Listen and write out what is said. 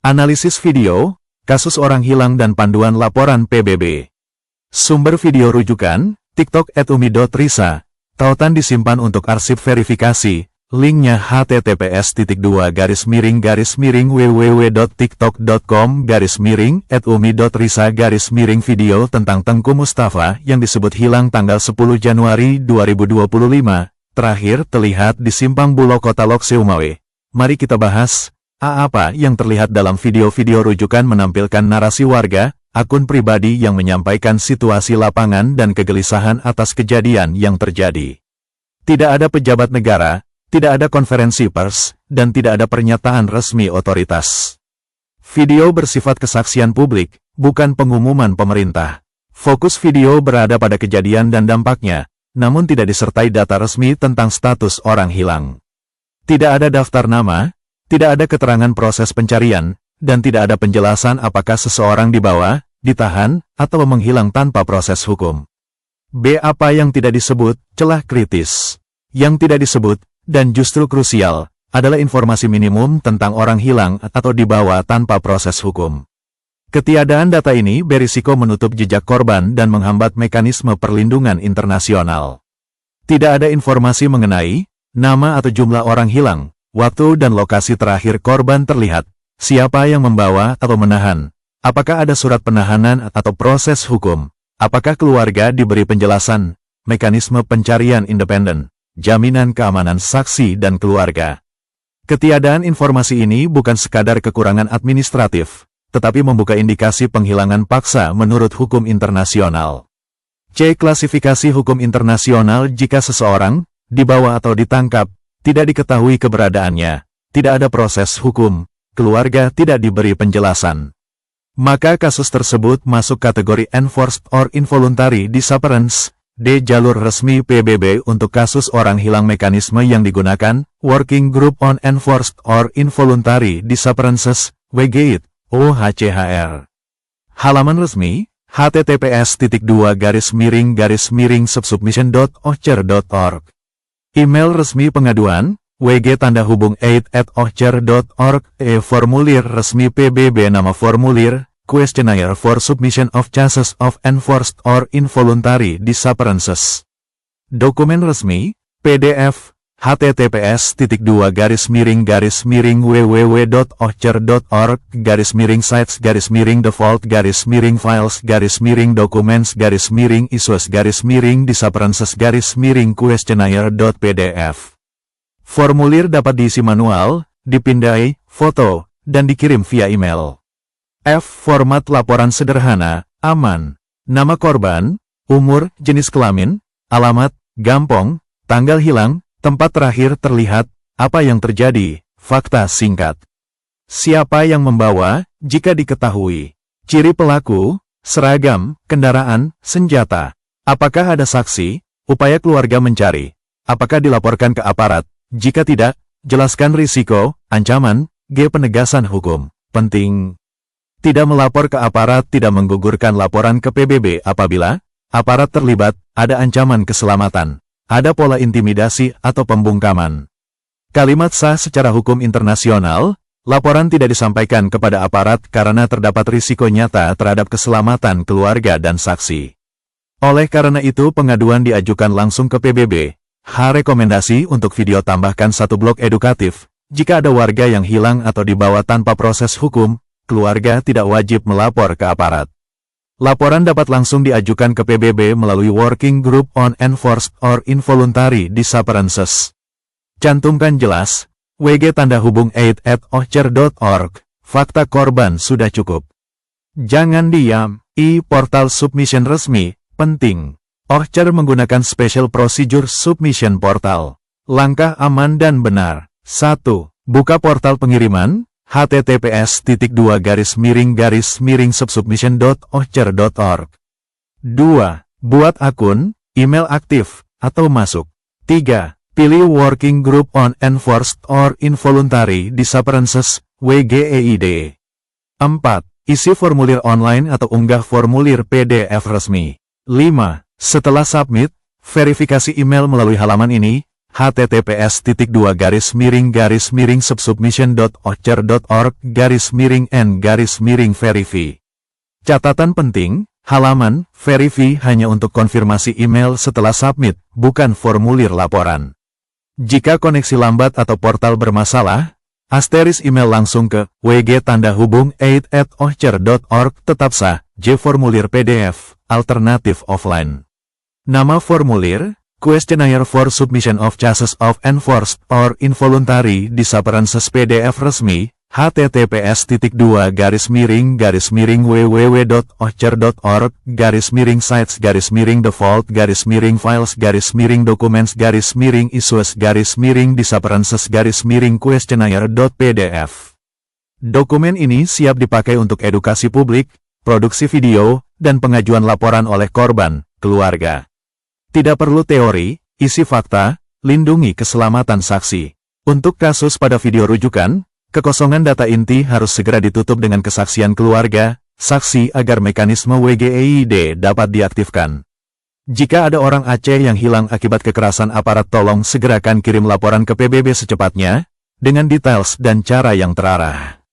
Analisis video, kasus orang hilang dan panduan laporan PBB. Sumber video rujukan, tiktok@umi.risa. Tautan disimpan untuk arsip verifikasi. Linknya https://www.tiktok.com/umi.risa/video tentang Tengku Mustafa yang disebut hilang tanggal 10 Januari 2025, terakhir terlihat di Simpang Bulog Kota Lok Seumawe. Mari kita bahas, apa yang terlihat dalam video-video rujukan menampilkan narasi warga, akun pribadi yang menyampaikan situasi lapangan dan kegelisahan atas kejadian yang terjadi. Tidak ada pejabat negara, tidak ada konferensi pers, dan tidak ada pernyataan resmi otoritas. Video bersifat kesaksian publik, bukan pengumuman pemerintah. Fokus video berada pada kejadian dan dampaknya, namun tidak disertai data resmi tentang status orang hilang. Tidak ada daftar nama, tidak ada keterangan proses pencarian, dan tidak ada penjelasan apakah seseorang dibawa, ditahan, atau menghilang tanpa proses hukum. Apa yang tidak disebut, celah kritis. Yang tidak disebut, dan justru krusial, adalah informasi minimum tentang orang hilang atau dibawa tanpa proses hukum. Ketiadaan data ini berisiko menutup jejak korban dan menghambat mekanisme perlindungan internasional. Tidak ada informasi mengenai nama atau jumlah orang hilang, waktu dan lokasi terakhir korban terlihat, siapa yang membawa atau menahan, apakah ada surat penahanan atau proses hukum, apakah keluarga diberi penjelasan, mekanisme pencarian independen, jaminan keamanan saksi dan keluarga. Ketiadaan informasi ini bukan sekadar kekurangan administratif, tetapi membuka indikasi penghilangan paksa menurut hukum internasional. Klasifikasi hukum internasional jika seseorang dibawa atau ditangkap, tidak diketahui keberadaannya, tidak ada proses hukum, keluarga tidak diberi penjelasan. Maka kasus tersebut masuk kategori Enforced or Involuntary Disappearance, jalur resmi PBB untuk kasus orang hilang. Mekanisme yang digunakan, Working Group on Enforced or Involuntary Disappearances, WGIT, OHCHR. Halaman resmi, https://submission.ohcer.org. Email resmi pengaduan, wg_8@ohcer.org. Formulir resmi PBB. Nama formulir, Questionnaire for Submission of Cases of Enforced or Involuntary Disappearances. Dokumen resmi, PDF, https://www.ohcer.org/default-files-mireng-disappearances-questionnaire.pdf. Formulir dapat diisi manual, dipindai, foto, dan dikirim via email. Format laporan sederhana, aman. Nama korban, umur, jenis kelamin, alamat, gampong, tanggal hilang, tempat terakhir terlihat, apa yang terjadi, fakta singkat. Siapa yang membawa, jika diketahui. Ciri pelaku, seragam, kendaraan, senjata. Apakah ada saksi, upaya keluarga mencari. Apakah dilaporkan ke aparat, jika tidak, jelaskan risiko, ancaman, penegasan hukum. Penting. Tidak melapor ke aparat tidak menggugurkan laporan ke PBB apabila aparat terlibat, ada ancaman keselamatan, ada pola intimidasi atau pembungkaman. Kalimat sah secara hukum internasional, laporan tidak disampaikan kepada aparat karena terdapat risiko nyata terhadap keselamatan keluarga dan saksi. Oleh karena itu pengaduan diajukan langsung ke PBB. Rekomendasi untuk video tambahkan 1 blok edukatif. Jika ada warga yang hilang atau dibawa tanpa proses hukum, keluarga tidak wajib melapor ke aparat. Laporan dapat langsung diajukan ke PBB melalui Working Group on Enforced or Involuntary Disappearances. Cantumkan jelas, wg_8@ohcer.org. Fakta korban sudah cukup. Jangan diam, portal submission resmi, penting. OHCER menggunakan Special Procedure Submission Portal. Langkah aman dan benar. 1. Buka portal pengiriman, https://submission.ohcer.org. 2. Buat akun, email aktif, atau masuk. 3. Pilih Working Group on Enforced or Involuntary Disappearances, WGEID. 4. Isi formulir online atau unggah formulir PDF resmi. 5. Setelah submit, verifikasi email melalui halaman ini, https://submission.ocher.org/n-verify. Catatan penting, halaman verify hanya untuk konfirmasi email setelah submit, bukan formulir laporan. Jika koneksi lambat atau portal bermasalah, email langsung ke wg@ocher.org tetap sah, formulir PDF, alternatif offline. Nama formulir, Questionnaire for Submission of Cases of Enforced or Involuntary Disappearances PDF resmi, https://sites-default-sites-defaults-defaults-disappearances-questionnaire.pdf. Dokumen ini siap dipakai untuk edukasi publik, produksi video, dan pengajuan laporan oleh korban, keluarga. Tidak perlu teori, isi fakta, lindungi keselamatan saksi. Untuk kasus pada video rujukan, kekosongan data inti harus segera ditutup dengan kesaksian keluarga, saksi agar mekanisme WGEID dapat diaktifkan. Jika ada orang Aceh yang hilang akibat kekerasan aparat, tolong segerakan kirim laporan ke PBB secepatnya, dengan details dan cara yang terarah.